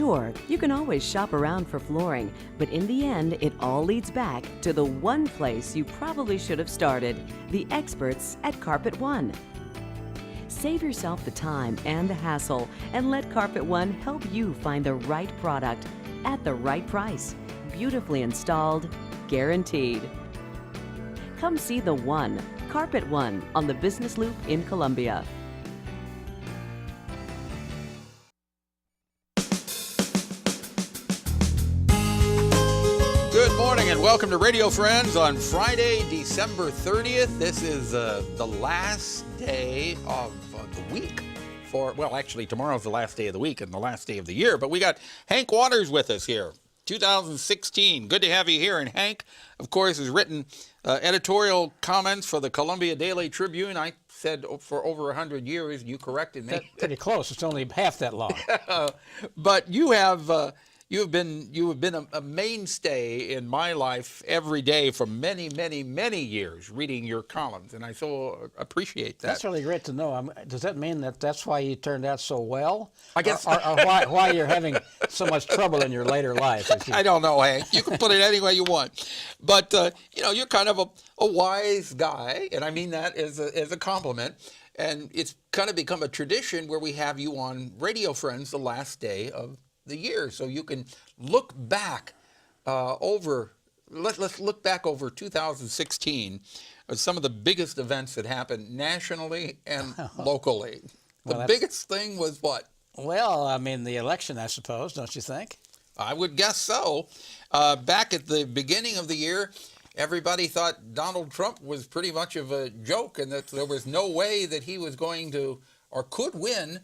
Sure, you can always shop around for flooring, but in the end, it all leads back to the one place you probably should have started, the experts at Carpet One. Save yourself the time and the hassle and let Carpet One help you find the right product at the right price. Beautifully installed, guaranteed. Come see the One, Carpet One, on the Business Loop in Columbia. Good morning and welcome to Radio Friends on Friday, December 30th. This is the last day of the week actually tomorrow's the last day of the week and the last day of the year, but we got Hank Waters with us here. 2016. Good to have you here. And Hank, of course, has written editorial comments for the Columbia Daily Tribune. I said for over 100 years. You corrected me. That's pretty close. It's only half that long. But you have been a mainstay in my life every day for many, many, many years, reading your columns, and I so appreciate that. That's really great to know. Does that mean that that's why you turned out so well? I guess. Or why you're having so much trouble in your later life? I don't know, Hank. You can put it any way you want. But, you're kind of a wise guy, and I mean that as a compliment. And it's kind of become a tradition where we have you on Radio Friends the last day of the year, so you can look back let's look back over 2016 at some of the biggest events that happened nationally and locally. The biggest thing was what? Well, I mean, the election, I suppose, don't you think? I would guess so. Back at the beginning of the year, everybody thought Donald Trump was pretty much of a joke and that there was no way that he was going to or could win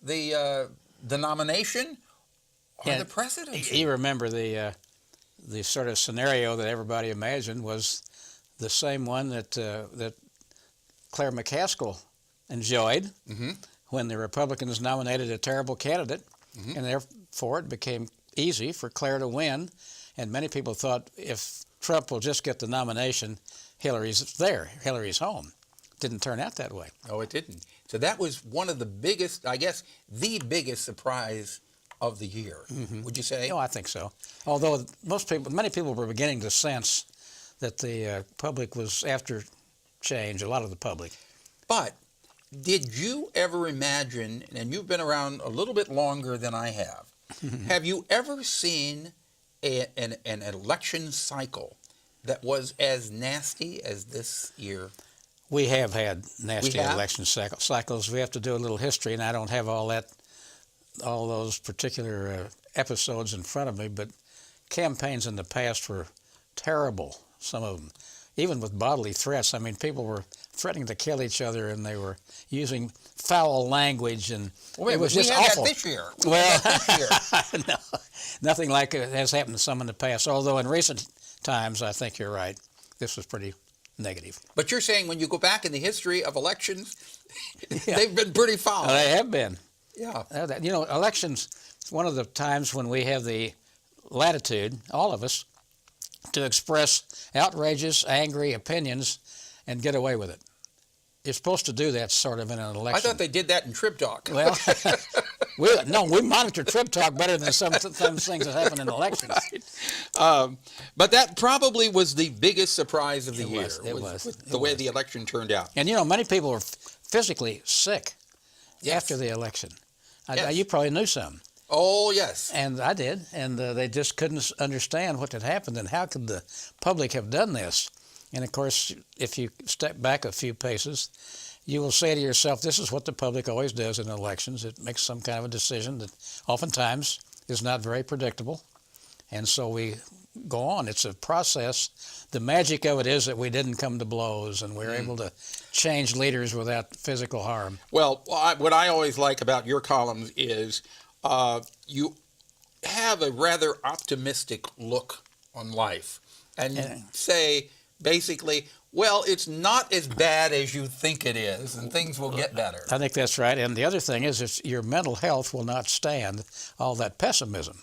the nomination or the presidency. You remember the sort of scenario that everybody imagined was the same one that Claire McCaskill enjoyed when the Republicans nominated a terrible candidate, and therefore it became easy for Claire to win. And many people thought if Trump will just get the nomination, Hillary's there, Hillary's home. Didn't turn out that way. No, it didn't. So that was one of the biggest, I guess, the biggest surprise of the year, would you say? No, I think so. Although many people were beginning to sense that the public was after change, a lot of the public. But did you ever imagine, and you've been around a little bit longer than I have you ever seen an election cycle that was as nasty as this year? We have had nasty election cycles. We have to do a little history, and I don't have all those particular episodes in front of me, but campaigns in the past were terrible, some of them, even with bodily threats. I mean, people were threatening to kill each other, and they were using foul language, and it was just awful. That this year. No, nothing like it has happened to some in the past, although in recent times, I think you're right, this was pretty negative. But you're saying when you go back in the history of elections, they've been pretty foul. They have been. Yeah. Elections is one of the times when we have the latitude, all of us, to express outrageous, angry opinions and get away with it. You're supposed to do that sort of in an election. I thought they did that in Trib Talk. Well, we monitor Trib Talk better than some things that happen in elections. Right. But that probably was the biggest surprise of the year. It was. The way the election turned out. And, many people were physically sick after the election. You probably knew some. Oh, yes. And I did. And they just couldn't understand what had happened and how could the public have done this. And, of course, if you step back a few paces, you will say to yourself, this is what the public always does in elections. It makes some kind of a decision that oftentimes is not very predictable. And so we go on. It's a process. The magic of it is that we didn't come to blows and we were able to change leaders without physical harm. Well, what I always like about your columns is you have a rather optimistic look on life and say, basically, well, it's not as bad as you think it is, and things will get better. I think that's right. And the other thing is your mental health will not stand all that pessimism.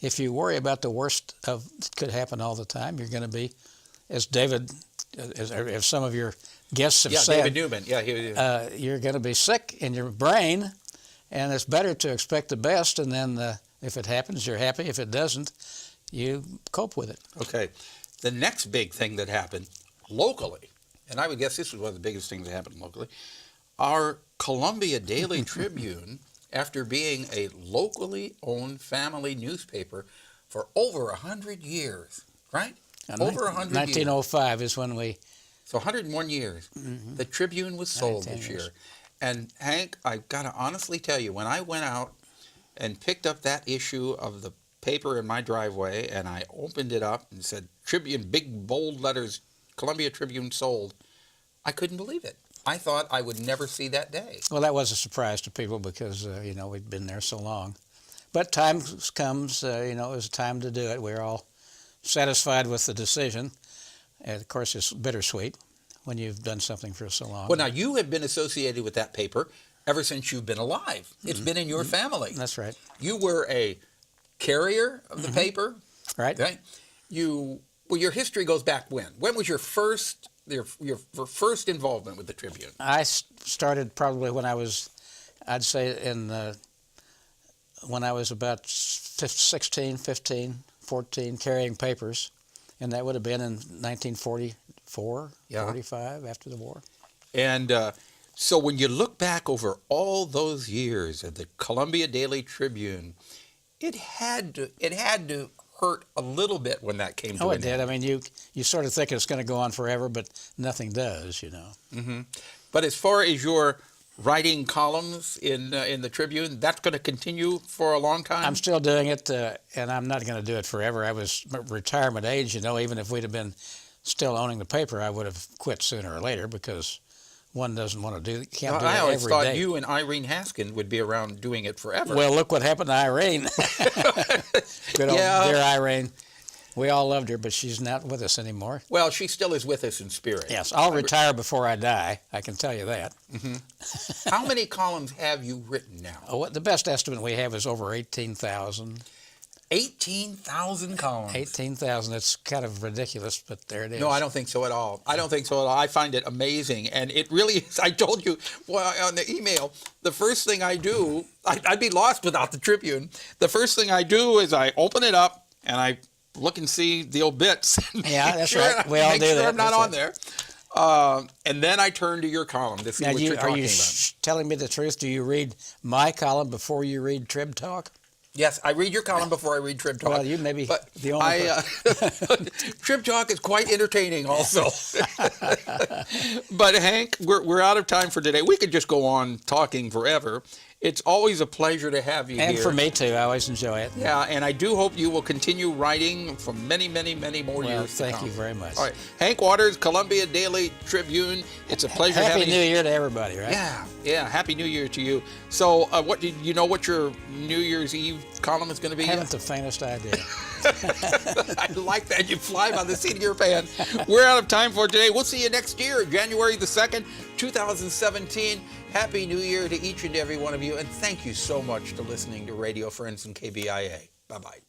If you worry about the worst of that could happen all the time, you're going to be, as some of your guests have said, David Newman, you're going to be sick in your brain, and it's better to expect the best and then If it happens, you're happy. If it doesn't, you cope with it. Okay. The next big thing that happened locally, and I would guess this was one of the biggest things that happened locally, our Columbia Daily Tribune, after being a locally owned family newspaper for over 100 years, right? Over 100 years. 1905 is when we... So 101 years. Mm-hmm. The Tribune was sold this year. And Hank, I've got to honestly tell you, when I went out and picked up that issue of the paper in my driveway and I opened it up and said, Tribune, big bold letters, Columbia Tribune sold, I couldn't believe it. I thought I would never see that day. Well, that was a surprise to people because, we'd been there so long. But time comes, it was time to do it. We're all satisfied with the decision. And of course, it's bittersweet when you've done something for so long. Well, now, you have been associated with that paper ever since you've been alive. It's been in your family. That's right. You were a carrier of the paper. Right. Your history goes back when? When was your first involvement with the Tribune? I started probably when I was, I'd say when I was about 16, 15, 14, carrying papers. And that would have been in 1944, 45, after the war. And so when you look back over all those years at the Columbia Daily Tribune, it had to hurt a little bit when that came to an end. Oh, it did. I mean, you sort of think it's going to go on forever, but nothing does, Mm-hmm. But as far as your writing columns in the Tribune, that's going to continue for a long time? I'm still doing it, and I'm not going to do it forever. I was retirement age, even if we'd have been still owning the paper, I would have quit sooner or later because one doesn't want to do it. Can't do it every day. I always thought you and Irene Haskin would be around doing it forever. Well, look what happened to Irene. Good old dear Irene. We all loved her, but she's not with us anymore. Well, she still is with us in spirit. Yes, I'll retire before I die. I can tell you that. Mm-hmm. How many columns have you written now? Oh, the best estimate we have is over 18,000. 18,000 columns. 18,000. It's kind of ridiculous, but there it is. No, I don't think so at all. I find it amazing, and it really is. I told you on the email, the first thing I do, I'd be lost without the Tribune. The first thing I do is I open it up and I look and see the obits. Yeah, that's right. We all do that. Make sure I'm not on there. And then I turn to your column to see what you're talking about. Are you telling me the truth? Do you read my column before you read Trib Talk? Yes, I read your column before I read Trib Talk. Well, you may be the only person. Trib Talk is quite entertaining also. But Hank, we're out of time for today. We could just go on talking forever. It's always a pleasure to have you here. And for me too. I always enjoy it. Yeah, and I do hope you will continue writing for many, many, many more years to thank come. you very much. All right. Hank Waters, Columbia Daily Tribune. It's a pleasure having you. Happy New Year to everybody, right? Yeah. Happy New Year to you. So what do you know what your New Year's Eve column is going to be? I haven't the faintest idea. I like that. You fly by the seat of your pants. We're out of time for today. We'll see you next year, January the 2nd, 2017. Happy New Year to each and every one of you, and thank you so much for listening to Radio Friends and KBIA. Bye-bye.